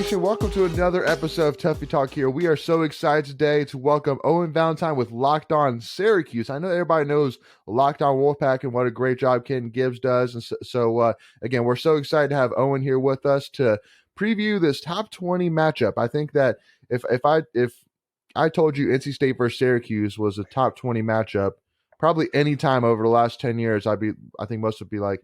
Nation, welcome to another episode of Tuffy Talk here. We are so excited today to welcome Owen Valentine with Locked On Syracuse. I know everybody knows Locked On Wolfpack and what a great job Ken Gibbs does. And so again, we're so excited to have Owen here with us to preview this top 20 matchup. I think that if I told you NC State versus Syracuse was a top 20 matchup, probably any time over the last 10 years, I think most would be like,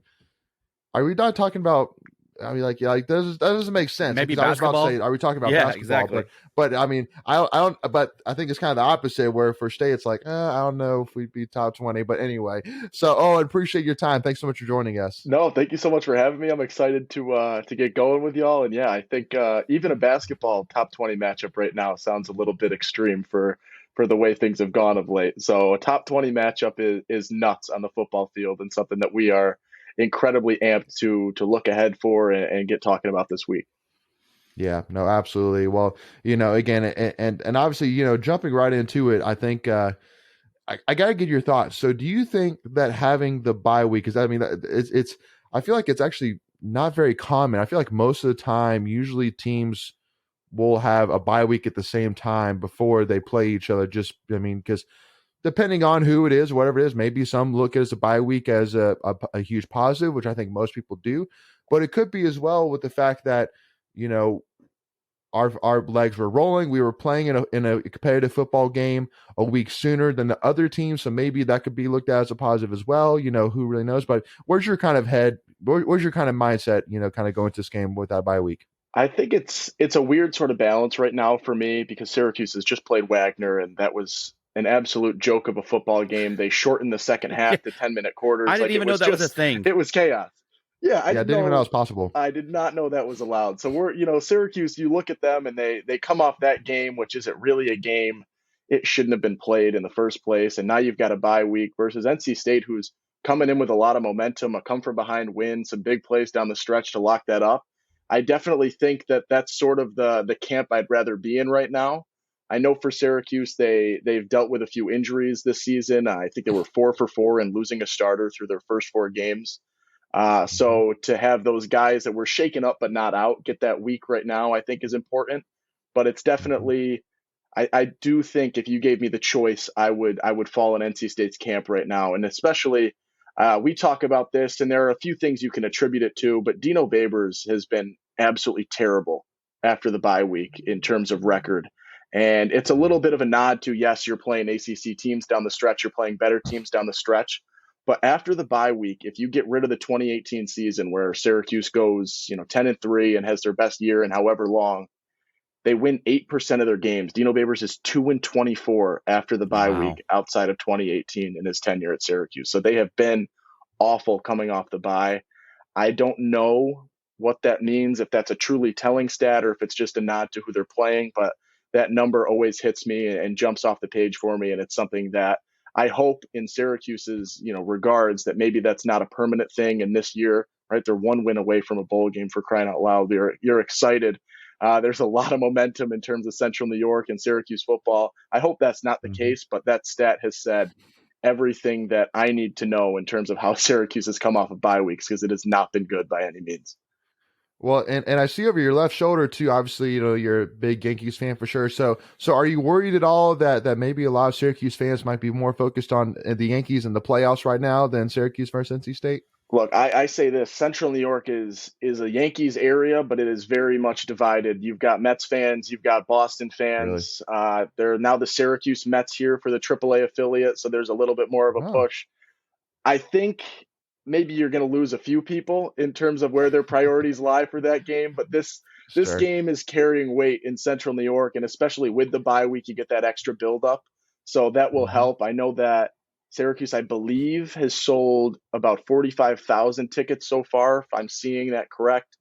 are we not talking about? I mean, that doesn't make sense. Maybe because basketball. I was about to say, are we talking about basketball? Exactly. But I mean, I don't. But I think it's kind of the opposite. Where for State, it's like, I don't know if we'd be top 20. But anyway, so I appreciate your time. Thanks so much for joining us. No, thank you so much for having me. I'm excited to get going with y'all. And yeah, I think even a basketball top 20 matchup right now sounds a little bit extreme for the way things have gone of late. So a top 20 matchup is nuts on the football field and something that we are incredibly amped to look ahead for and get talking about this week. Yeah, no, absolutely. Well, again, and obviously, jumping right into it, I think I got to get your thoughts. So do you think that having the bye week, because I mean, I feel like it's actually not very common. I feel like most of the time, usually teams will have a bye week at the same time before they play each other. Because depending on who it is, whatever it is, maybe some look at a bye week as a huge positive, which I think most people do. But it could be as well with the fact that, our legs were rolling. We were playing in a competitive football game a week sooner than the other team. So maybe that could be looked at as a positive as well. Who really knows? But where's your kind of where's your kind of mindset, kind of going to this game with that bye week? I think it's a weird sort of balance right now for me because Syracuse has just played Wagner, and that was an absolute joke of a football game. They shortened the second half to 10-minute quarters. I didn't even know that was a thing. It was chaos. Yeah, I didn't even know that was possible. I did not know that was allowed. So we're, Syracuse, you look at them and they come off that game, which isn't really a game. It shouldn't have been played in the first place. And now you've got a bye week versus NC State, who's coming in with a lot of momentum, a come from behind win, some big plays down the stretch to lock that up. I definitely think that that's sort of the camp I'd rather be in right now. I know for Syracuse, they've dealt with a few injuries this season. I think they were 4 for 4 in losing a starter through their first 4 games. So to have those guys that were shaken up but not out get that week right now, I think is important. But it's definitely, I do think if you gave me the choice, I would fall in NC State's camp right now. And especially, we talk about this, and there are a few things you can attribute it to, but Dino Babers has been absolutely terrible after the bye week in terms of record. And it's a little bit of a nod to, yes, you're playing ACC teams down the stretch, you're playing better teams down the stretch. But after the bye week, if you get rid of the 2018 season where Syracuse goes, 10-3 and has their best year in however long, they win 8% of their games. Dino Babers is 2-24 after the bye week outside of 2018 in his tenure at Syracuse. So they have been awful coming off the bye. I don't know what that means, if that's a truly telling stat or if it's just a nod to who they're playing, but that number always hits me and jumps off the page for me. And it's something that I hope in Syracuse's, regards, that maybe that's not a permanent thing in this year, right? They're 1 win away from a bowl game, for crying out loud. You're excited. There's a lot of momentum in terms of Central New York and Syracuse football. I hope that's not the case, but that stat has said everything that I need to know in terms of how Syracuse has come off of bye weeks, because it has not been good by any means. Well, and I see over your left shoulder too, obviously, you're a big Yankees fan for sure. So are you worried at all that maybe a lot of Syracuse fans might be more focused on the Yankees and the playoffs right now than Syracuse versus NC State? Look, I say this: Central New York is a Yankees area, but it is very much divided. You've got Mets fans, you've got Boston fans. Really? They're now the Syracuse Mets here for the AAA affiliate, so there's a little bit more of a push. I think maybe you're going to lose a few people in terms of where their priorities lie for that game, but this game is carrying weight in Central New York, and especially with the bye week, you get that extra buildup, so that will help. I know that Syracuse, I believe, has sold about 45,000 tickets so far, if I'm seeing that correct.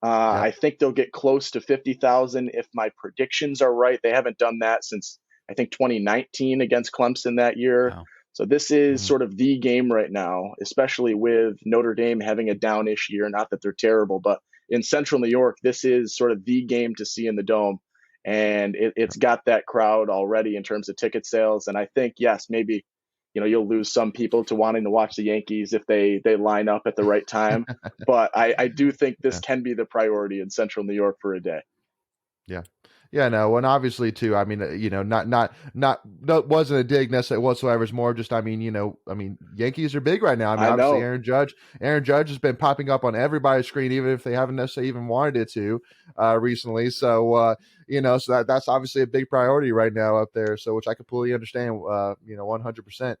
I think they'll get close to 50,000 if my predictions are right. They haven't done that since, I think, 2019 against Clemson that year. Wow. So this is sort of the game right now, especially with Notre Dame having a downish year. Not that they're terrible, but in Central New York, this is sort of the game to see in the Dome. And it's got that crowd already in terms of ticket sales. And I think, yes, maybe, you'll lose some people to wanting to watch the Yankees if they line up at the right time. But I do think this can be the priority in Central New York for a day. Yeah. Yeah, no, and obviously too. I mean, that wasn't a dig necessarily whatsoever. It's more just, I mean, Yankees are big right now. I mean, I obviously know. Aaron Judge has been popping up on everybody's screen, even if they haven't necessarily even wanted it to, recently. So, so that's obviously a big priority right now up there. So, which I completely understand, 100%.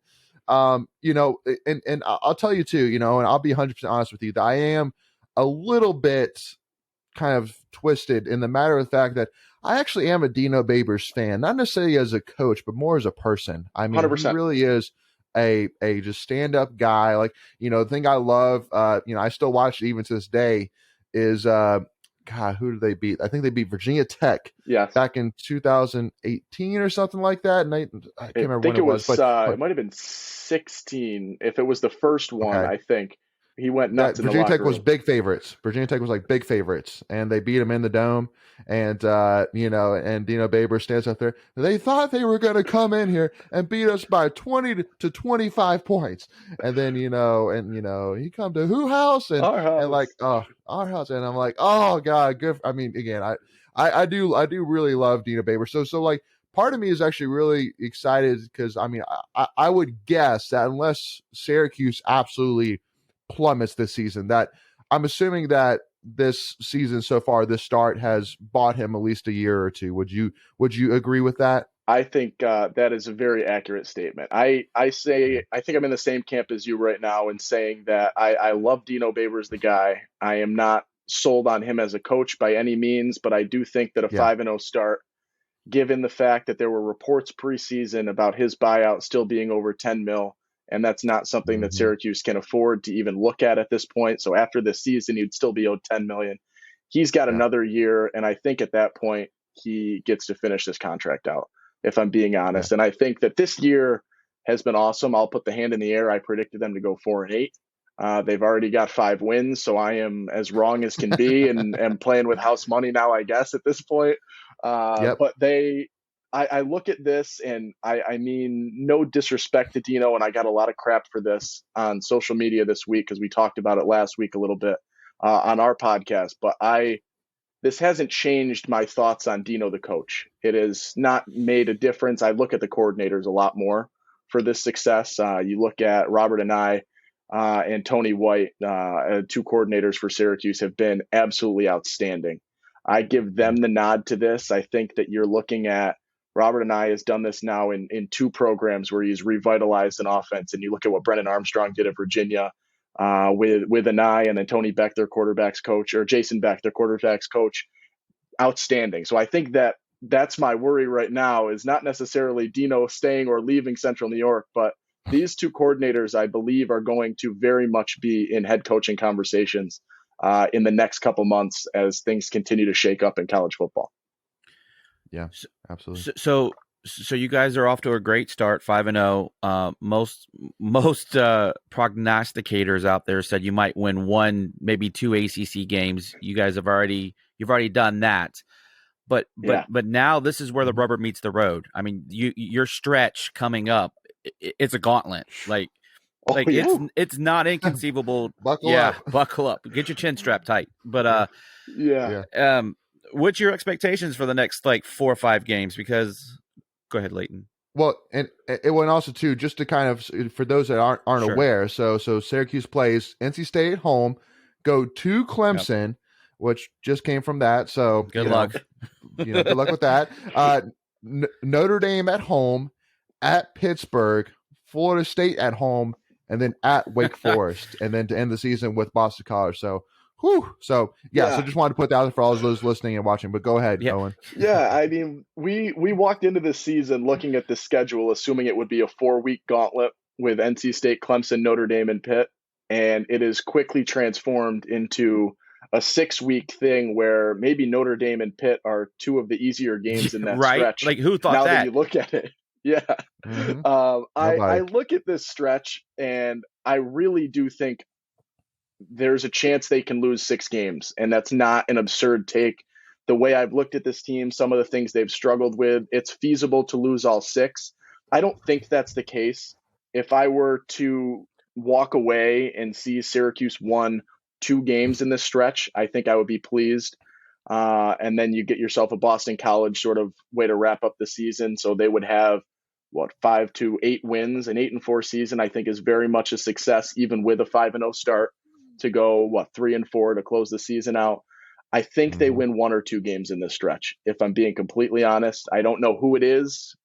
And I'll tell you too, and I'll be 100% honest with you, that I am a little bit kind of twisted in the matter of the fact that I actually am a Dino Babers fan, not necessarily as a coach, but more as a person. I mean, he 100%. really is a just stand up guy. Like, the thing I love, I still watch it even to this day, is God, who did they beat? I think they beat Virginia Tech Yes. back in 2018 or something like that. And I can't I remember when think it it was, was, but it might have been 16. If it was the first one, okay. I think he went That nuts in the Virginia Tech locker was room. big favorites. Virginia Tech was like big favorites, and they beat them in the dome. And and Dino Baber stands up there. They thought they were going to come in here and beat us by 20 to 25 points, and then he come to who house Our and like, house. oh, our house, and I'm like, oh god, good. I mean, again, I do really love Dino Baber. So like, part of me is actually really excited because I mean, I would guess that unless Syracuse absolutely plummets this season, that I'm assuming that this season so far, this start has bought him at least a year or two. Would you agree with that? I think that is a very accurate statement. I think I'm in the same camp as you right now in saying that I love Dino Babers, the guy. I am not sold on him as a coach by any means, but I do think that a Yeah. 5-0 start, given the fact that there were reports preseason about his buyout still being over 10 mil, and that's not something that Mm-hmm. Syracuse can afford to even look at this point. So after this season, he'd still be owed 10 million. He's got Yeah. another year, and I think at that point he gets to finish this contract out, if I'm being Yeah. honest. And I think that this year has been awesome. I'll put the hand in the air. I predicted them to go 4-8. They've already got 5 wins, so I am as wrong as can be, and am playing with house money now, I guess, at this point. Yep. But I look at this, and I mean, no disrespect to Dino, and I got a lot of crap for this on social media this week because we talked about it last week a little bit on our podcast. But this hasn't changed my thoughts on Dino the coach. It has not made a difference. I look at the coordinators a lot more for this success. You look at Robert and and Tony White, two coordinators for Syracuse, have been absolutely outstanding. I give them the nod to this. I think that you're looking at Robert and has done this now in two programs where he's revitalized an offense. And you look at what Brennan Armstrong did at Virginia with Anai, and then Tony Beck, their quarterbacks coach, or Jason Beck, their quarterbacks coach. Outstanding. So I think that that's my worry right now, is not necessarily Dino staying or leaving Central New York, but these two coordinators, I believe, are going to very much be in head coaching conversations in the next couple months as things continue to shake up in college football. Yeah. Absolutely. So you guys are off to a great start, 5-0. Most prognosticators out there said you might win one, maybe two ACC games. You guys you've already done that. But now this is where the rubber meets the road. I mean, your stretch coming up, it's a gauntlet. It's not inconceivable. Buckle up. Buckle up. Get your chin strapped tight. But what's your expectations for the next 4 or 5 games? Because go ahead, Leighton. Well, and it went also too, just to kind of, for those that aren't Sure. aware. So Syracuse plays NC State at home, go to Clemson, which just came from that. So good luck. Good luck with that. Notre Dame at home, at Pittsburgh, Florida State at home, and then at Wake Forest, and then to end the season with Boston College. So. Whew. So just wanted to put that out for all those listening and watching. But go ahead, Owen. Yeah, I mean, we walked into this season looking at the schedule, assuming it would be a 4-week gauntlet with NC State, Clemson, Notre Dame, and Pitt, and it is quickly transformed into a 6-week thing where maybe Notre Dame and Pitt are two of the easier games in that right? stretch. Like, who thought now that? You look at it, yeah. Mm-hmm. I look at this stretch, and I really do think there's a chance they can lose 6 games. And that's not an absurd take. The way I've looked at this team, some of the things they've struggled with, it's feasible to lose all 6. I don't think that's the case. If I were to walk away and see Syracuse won 2 games in this stretch, I think I would be pleased. And then you get yourself a Boston College sort of way to wrap up the season. So they would have 5 to 8 wins. An 8-4 season, I think, is very much a success, even with a 5-0 start, to go 3-4 to close the season out. I think they win 1 or 2 games in this stretch. If I'm being completely honest, I don't know who it is.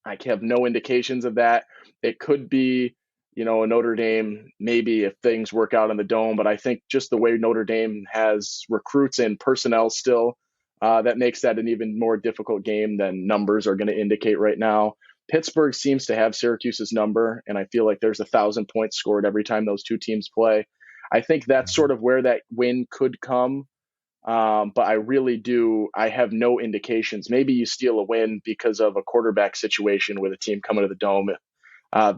I have no indications of that. It could be, a Notre Dame, maybe, if things work out in the Dome. But I think just the way Notre Dame has recruits and personnel still, that makes that an even more difficult game than numbers are going to indicate right now. Pittsburgh seems to have Syracuse's number, and I feel like there's 1,000 points scored every time those two teams play. I think that's sort of where that win could come. But I have no indications. Maybe you steal a win because of a quarterback situation with a team coming to the Dome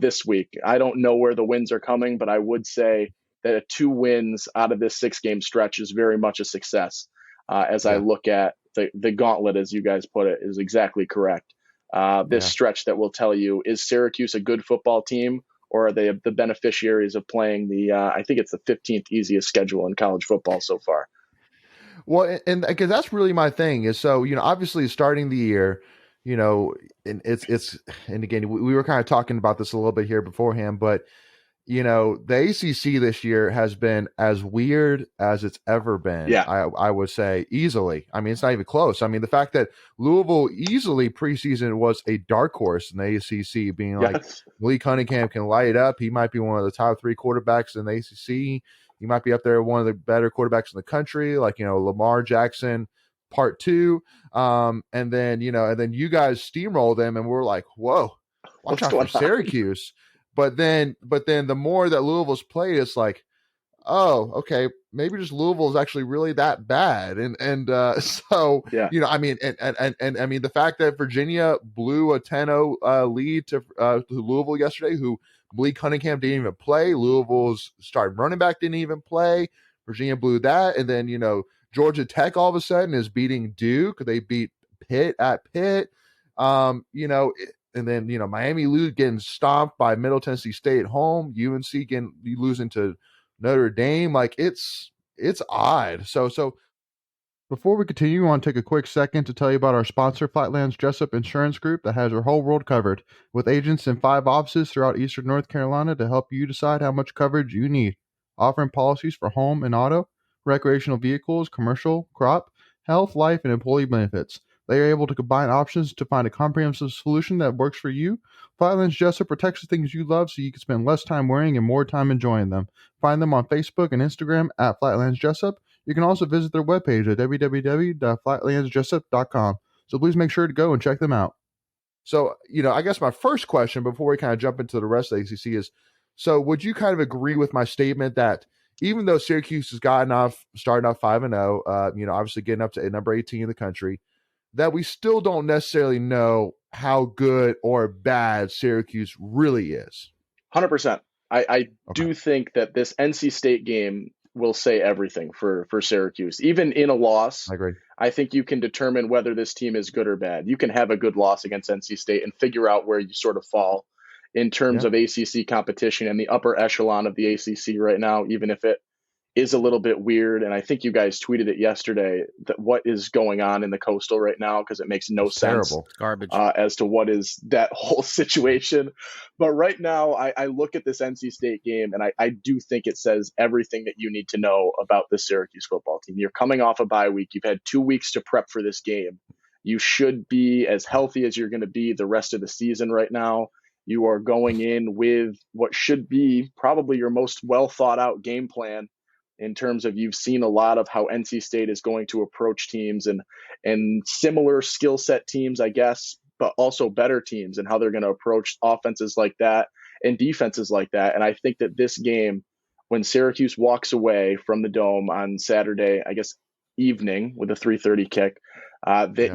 this week. I don't know where the wins are coming, but I would say that 2 wins out of this 6-game stretch is very much a success. I look at the gauntlet, as you guys put it, is exactly correct. This stretch that will tell you, is Syracuse a good football team, or are they the beneficiaries of playing I think it's the 15th easiest schedule in college football so far. Well, and because that's really my thing is, so, obviously starting the year, and and again, we were kind of talking about this a little bit here beforehand, but, the ACC this year has been as weird as it's ever been. Yeah. I would say easily. I mean, it's not even close. I mean, the fact that Louisville easily preseason was a dark horse in the ACC, being like, Lee Cunningham can light it up. He might be one of the top 3 quarterbacks in the ACC. He might be up there, one of the better quarterbacks in the country, like, Lamar Jackson part 2. And then you guys steamroll them, and we're like, whoa, watch out for Syracuse. But then the more that Louisville's played, it's like, oh, okay, maybe just Louisville is actually really that bad. So, I mean, and I mean, the fact that Virginia blew a 10-0 lead to Louisville yesterday, who Lee Cunningham didn't even play. Louisville's starting running back didn't even play. Virginia blew that. And then, Georgia Tech all of a sudden is beating Duke. They beat Pitt at Pitt. And then, Miami getting stomped by Middle Tennessee State at home. UNC losing to Notre Dame. Like, it's odd. So before we continue, I want to take a quick second to tell you about our sponsor, Flatlands Jessup Insurance Group, that has your whole world covered, with agents in 5 offices throughout eastern North Carolina to help you decide how much coverage you need. Offering policies for home and auto, recreational vehicles, commercial, crop, health, life, and employee benefits. They are able to combine options to find a comprehensive solution that works for you. Flatlands Jessup protects the things you love so you can spend less time worrying and more time enjoying them. Find them on Facebook and Instagram at Flatlands Jessup. You can also visit their webpage at www.flatlandsjessup.com. So please make sure to go and check them out. So, I guess my first question before we kind of jump into the rest of the ACC is, so would you kind of agree with my statement that even though Syracuse has starting off 5-0, obviously getting up to number 18 in the country, that we still don't necessarily know how good or bad Syracuse really is? 100%. I do think that this NC State game will say everything for Syracuse. Even in a loss, I agree. I think you can determine whether this team is good or bad. You can have a good loss against NC State and figure out where you sort of fall in terms of ACC competition and the upper echelon of the ACC right now, even if it is a little bit weird. And I think you guys tweeted it yesterday, that what is going on in the Coastal right now, because it makes no sense. Terrible. Garbage. As to what is that whole situation. But right now, I look at this NC State game, and I do think it says everything that you need to know about the Syracuse football team. You're coming off a bye week. You've had 2 weeks to prep for this game. You should be as healthy as you're going to be the rest of the season right now. You are going in with what should be probably your most well thought out game plan, in terms of, you've seen a lot of how NC State is going to approach teams and similar skill set teams, I guess, but also better teams, and how they're going to approach offenses like that and defenses like that. And I think that this game, when Syracuse walks away from the Dome on Saturday, I guess evening, with a 3:30 kick,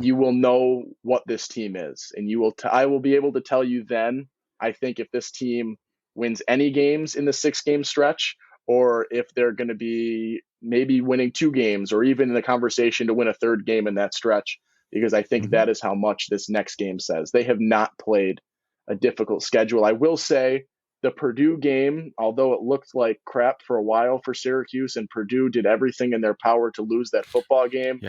you will know what this team is, and I will be able to tell you then, I think, if this team wins any games in the 6-game stretch, or if they're going to be maybe winning 2 games, or even in the conversation to win a 3rd game in that stretch, because I think that is how much this next game says. They have not played a difficult schedule. I will say the Purdue game, although it looked like crap for a while for Syracuse, and Purdue did everything in their power to lose that football game,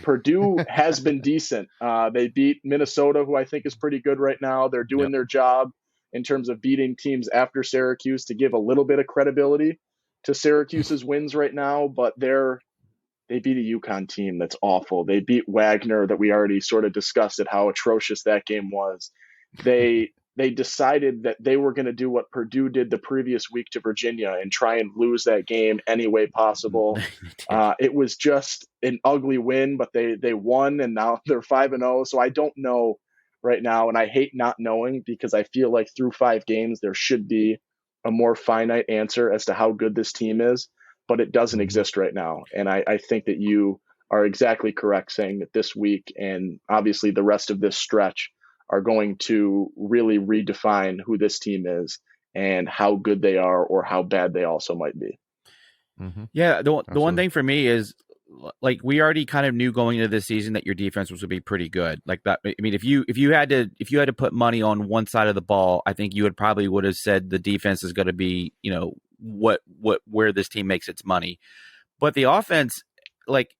Purdue has been decent. They beat Minnesota, who I think is pretty good right now. They're doing their job in terms of beating teams after Syracuse to give a little bit of credibility to Syracuse's wins right now, but they beat a UConn team that's awful. They beat Wagner, that we already sort of discussed at how atrocious that game was. They decided that they were going to do what Purdue did the previous week to Virginia and try and lose that game any way possible. It was just an ugly win, but they won, and now they're 5-0. So I don't know right now, and I hate not knowing because I feel like through 5 games there should be a more finite answer as to how good this team is, but it doesn't exist right now. And I think that you are exactly correct saying that this week and obviously the rest of this stretch are going to really redefine who this team is and how good they are or how bad they also might be. Yeah, the one thing for me is, like, we already kind of knew going into this season that your defense was going to be pretty good. Like that, I mean, if you had to put money on one side of the ball, I think you would have said the defense is going to be, you know, where this team makes its money. But the offense, like,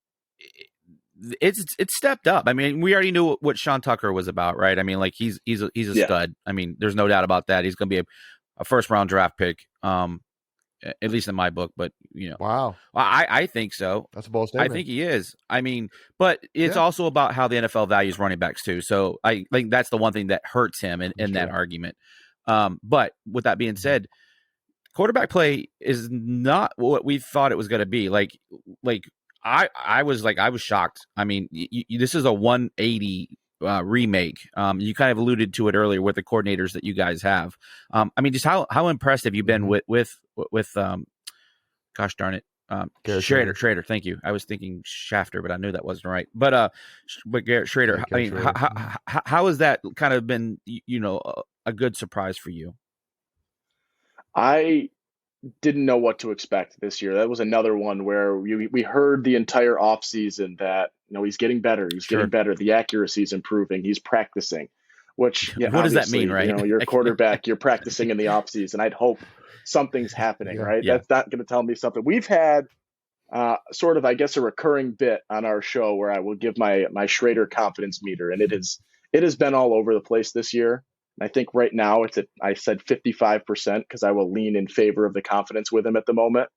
it's stepped up. I mean, we already knew what Sean Tucker was about, right? I mean, like, he's a stud. I mean, there's no doubt about that. He's going to be a first round draft pick, at least in my book. But, you know, wow, I think so. That's a bold statement. I think he is. I mean, but it's also about how the NFL values running backs too. So I think that's the one thing that hurts him in that argument. But with that being said, quarterback play is not what we thought it was going to be. Like I was shocked. I mean, this is a 180 remake. You kind of alluded to it earlier with the coordinators that you guys have. I mean, just how impressed have you been with gosh darn it, Schrader. Thank you. I was thinking Shafter, but I knew that wasn't right. But Garrett Schrader. I mean, how has that kind of been, you know, a good surprise for you? I didn't know what to expect this year. That was another one where we heard the entire offseason that, you know, he's getting better. He's getting better. The accuracy is improving. He's practicing, which, what does that mean, right? You know, you're a quarterback, you're practicing in the offseason. I'd hope something's happening, right? Yeah. That's not going to tell me something. We've had sort of, I guess, a recurring bit on our show where I will give my Schrader confidence meter, and it has been all over the place this year. I think right now I said 55% because I will lean in favor of the confidence with him at the moment.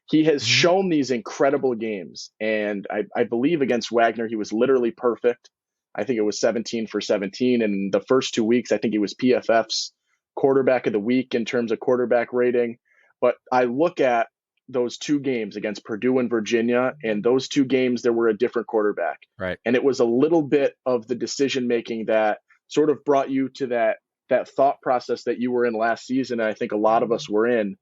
He has shown these incredible games, and I believe against Wagner he was literally perfect. I think it was 17 for 17, and the first 2 weeks I think he was PFF's quarterback of the week in terms of quarterback rating. But I look at those 2 games against Purdue and Virginia, and those 2 games there were a different quarterback. Right. And it was a little bit of the decision making that sort of brought you to that thought process that you were in last season, and I think a lot of us were in,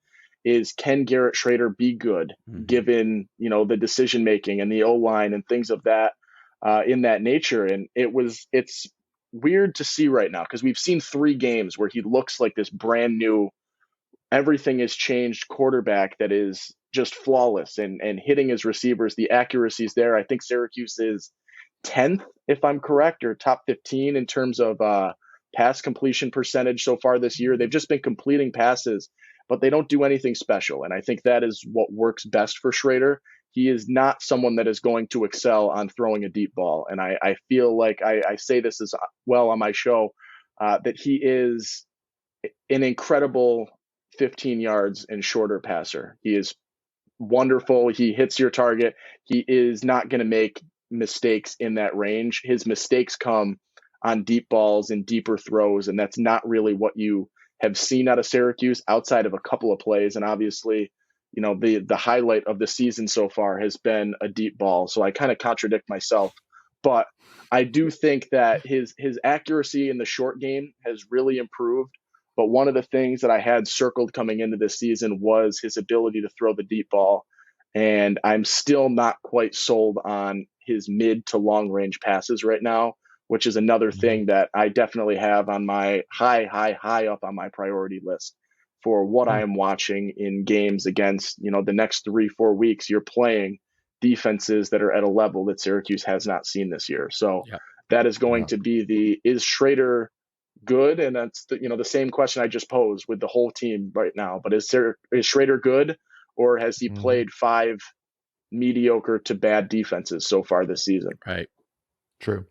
is can Garrett Schrader be good given, you know, the decision making and the O-line and things of that in that nature. And it's weird to see right now because we've seen 3 games where he looks like this brand new, everything has changed quarterback that is just flawless and hitting his receivers. The accuracy's there. I think Syracuse is 10th, if I'm correct, or top 15 in terms of pass completion percentage so far this year. They've just been completing passes, but they don't do anything special. And I think that is what works best for Schrader. He is not someone that is going to excel on throwing a deep ball. And I feel like I say this as well on my show, that he is an incredible 15 yards and shorter passer. He is wonderful. He hits your target. He is not going to make mistakes in that range. His mistakes come on deep balls and deeper throws, and that's not really what you have seen out of Syracuse outside of a couple of plays. And obviously, you know, the highlight of the season so far has been a deep ball. So I kind of contradict myself, but I do think that his accuracy in the short game has really improved. But one of the things that I had circled coming into this season was his ability to throw the deep ball. And I'm still not quite sold on his mid to long range passes right now, which is another thing that I definitely have on my high up on my priority list for what I am watching in games against, you know, the next 3-4 weeks. You're playing defenses that are at a level that Syracuse has not seen this year. So that is going to be is Schrader good? And that's the same question I just posed with the whole team right now. But is Schrader good, or has he played 5 mediocre to bad defenses so far this season? Right. True.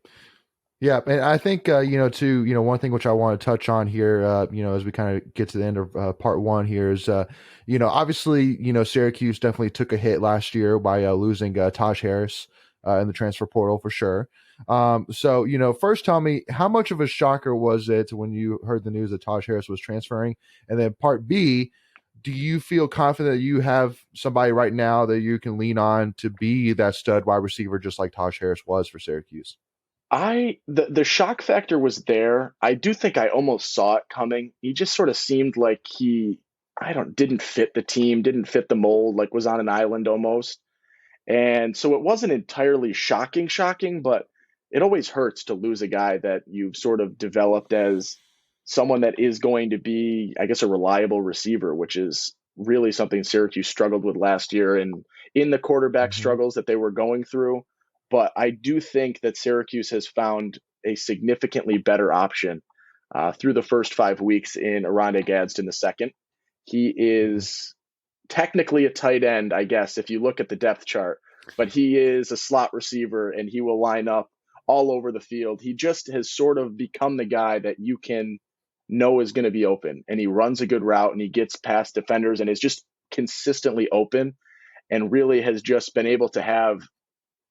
Yeah, and I think too, one thing which I want to touch on here, as we kind of get to the end of part one here is, obviously, Syracuse definitely took a hit last year by losing Taj Harris in the transfer portal for sure. So first tell me, how much of a shocker was it when you heard the news that Taj Harris was transferring, and then part B, do you feel confident that you have somebody right now that you can lean on to be that stud wide receiver, just like Taj Harris was for Syracuse? The shock factor was there. I do think I almost saw it coming. He just sort of seemed like he I don't didn't fit the team, didn't fit the mold, like was on an island almost. And so it wasn't entirely shocking, but it always hurts to lose a guy that you've sort of developed as someone that is going to be, I guess, a reliable receiver, which is really something Syracuse struggled with last year and in the quarterback Mm-hmm. struggles that they were going through. But I do think that Syracuse has found a significantly better option through the first 5 weeks in Aranda Gadsden II. He is technically a tight end, I guess, if you look at the depth chart, but he is a slot receiver and he will line up all over the field. He just has sort of become the guy that you can know is going to be open, and he runs a good route and he gets past defenders and is just consistently open, and really has just been able to have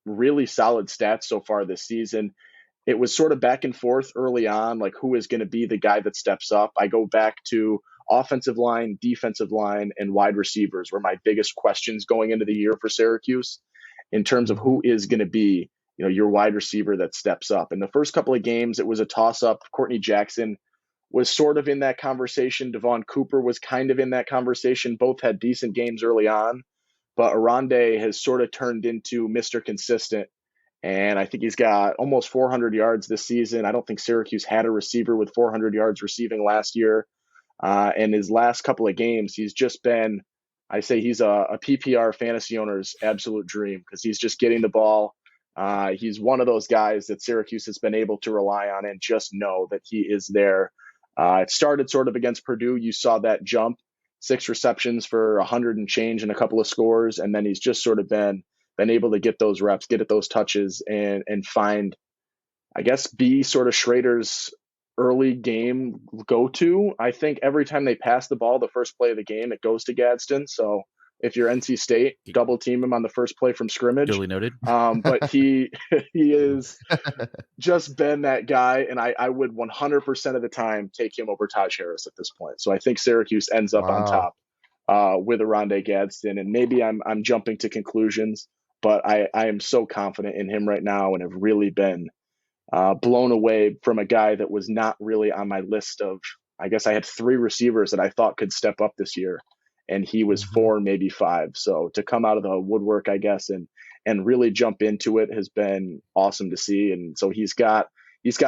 really solid stats so far this season. It was sort of back and forth early on, like who is going to be the guy that steps up. I go back to offensive line, defensive line, and wide receivers were my biggest questions going into the year for Syracuse in terms of who is going to be, your wide receiver that steps up. In the first couple of games, it was a toss up. Courtney Jackson was sort of in that conversation. Devon Cooper was kind of in that conversation. Both had decent games early on, but Arande has sort of turned into Mr. Consistent. And I think he's got almost 400 yards this season. I don't think Syracuse had a receiver with 400 yards receiving last year. And his last couple of games, he's just been, I say he's a PPR fantasy owner's absolute dream because he's just getting the ball. He's one of those guys that Syracuse has been able to rely on and just know that he is there. It started sort of against Purdue. You saw that jump, 6 receptions for 100 and change and a couple of scores. And then he's just sort of been able to get those reps, get at those touches, and find, I guess, be sort of Schrader's early game go-to. I think every time they pass the ball, the first play of the game, it goes to Gadsden. So if you're NC State, double team him on the first play from scrimmage. Duly noted. But he is just been that guy, and I would 100% of the time take him over Taj Harris at this point. So I think Syracuse ends up on top with Arande Gadsden, and maybe I'm jumping to conclusions, but I am so confident in him right now and have really been blown away from a guy that was not really on my list of, I guess I had 3 receivers that I thought could step up this year, and he was 4, maybe 5. So to come out of the woodwork, I guess, and really jump into it has been awesome to see. And so he's got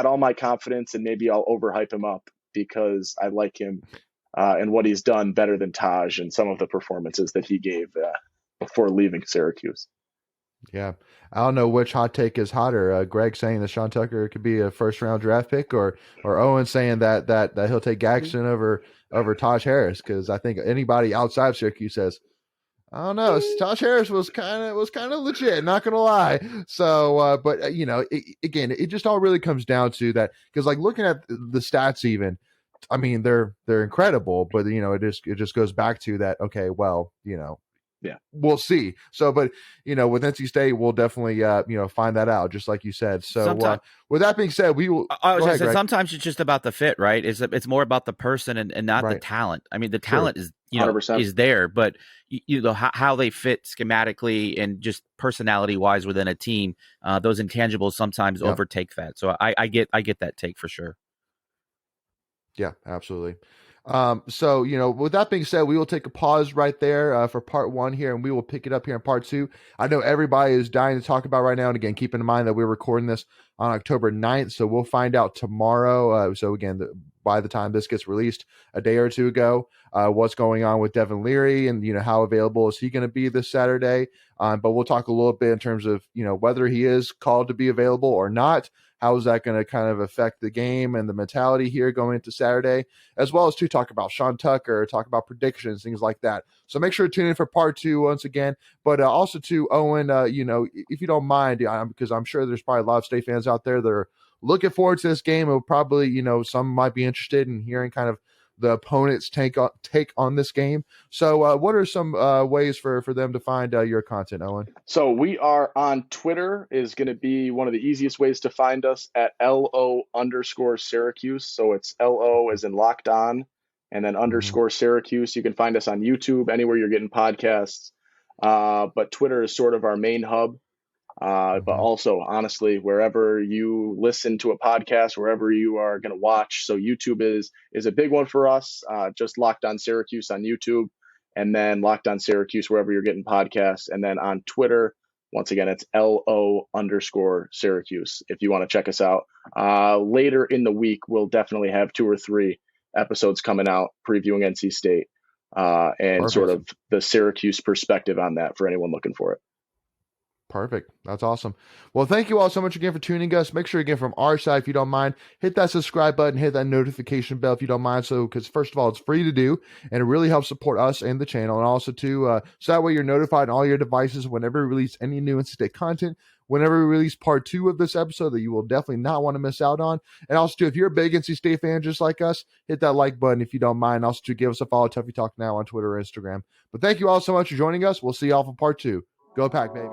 all my confidence, and maybe I'll overhype him up because I like him and what he's done better than Taj and some of the performances that he gave before leaving Syracuse. Yeah. I don't know which hot take is hotter. Greg saying that Sean Tucker could be a first round draft pick, or Owen saying that he'll take Gadsden over Taj Harris. Cause I think anybody outside of Syracuse says, I don't know, Taj Harris was kind of legit, not going to lie. So, but again, it just all really comes down to that. Cause like looking at the stats, even, I mean, they're incredible, but it just goes back to that. Okay, well, yeah, we'll see. So, but with NC State, we'll definitely find that out, just like you said. So, with that being said, we will. I was going to say, sometimes it's just about the fit, right? It's more about the person and not the talent. I mean, the talent is 100%. is there, but how they fit schematically and just personality wise within a team, those intangibles sometimes overtake that. So I get that take for sure. Yeah, absolutely. So, with that being said, we will take a pause right there for part 1 here, and we will pick it up here in part 2. I know everybody is dying to talk about right now. And again, keep in mind that we're recording this on October 9th. So we'll find out tomorrow. So again, by the time this gets released a day or two ago, what's going on with Devin Leary and, how available is he going to be this Saturday? But we'll talk a little bit in terms of, whether he is called to be available or not. how is that going to kind of affect the game and the mentality here going into Saturday, as well as to talk about Sean Tucker, talk about predictions, things like that. So make sure to tune in for part 2 once again. But also to Owen, if you don't mind, because I'm sure there's probably a lot of State fans out there that are looking forward to this game. It will probably, some might be interested in hearing kind of the opponent's take on this game. So what are some ways for them to find your content, Owen? So we are on Twitter, is going to be one of the easiest ways to find us, at LO_Syracuse. So it's LO as in locked on, and then underscore Syracuse. You can find us on YouTube, anywhere you're getting podcasts. But Twitter is sort of our main hub. But also, honestly, wherever you listen to a podcast, wherever you are going to watch. So YouTube is a big one for us. Just Locked On Syracuse on YouTube, and then Locked On Syracuse wherever you're getting podcasts. And then on Twitter, once again, it's LO_Syracuse if you want to check us out. Later in the week, we'll definitely have 2 or 3 episodes coming out previewing NC State and Perfect. Sort of the Syracuse perspective on that for anyone looking for it. Perfect. That's awesome. Well, thank you all so much again for tuning us. Make sure, again, from our side, if you don't mind, hit that subscribe button, hit that notification bell if you don't mind. So, because first of all, it's free to do, and it really helps support us and the channel. And also, too, so that way you're notified on all your devices whenever we release any new NC State content, whenever we release part 2 of this episode that you will definitely not want to miss out on. And also, too, if you're a big NC State fan just like us, hit that like button if you don't mind. Also, too, give us a follow, Tuffy Talk Now on Twitter or Instagram. But thank you all so much for joining us. We'll see y'all for part 2. Go Pack, baby.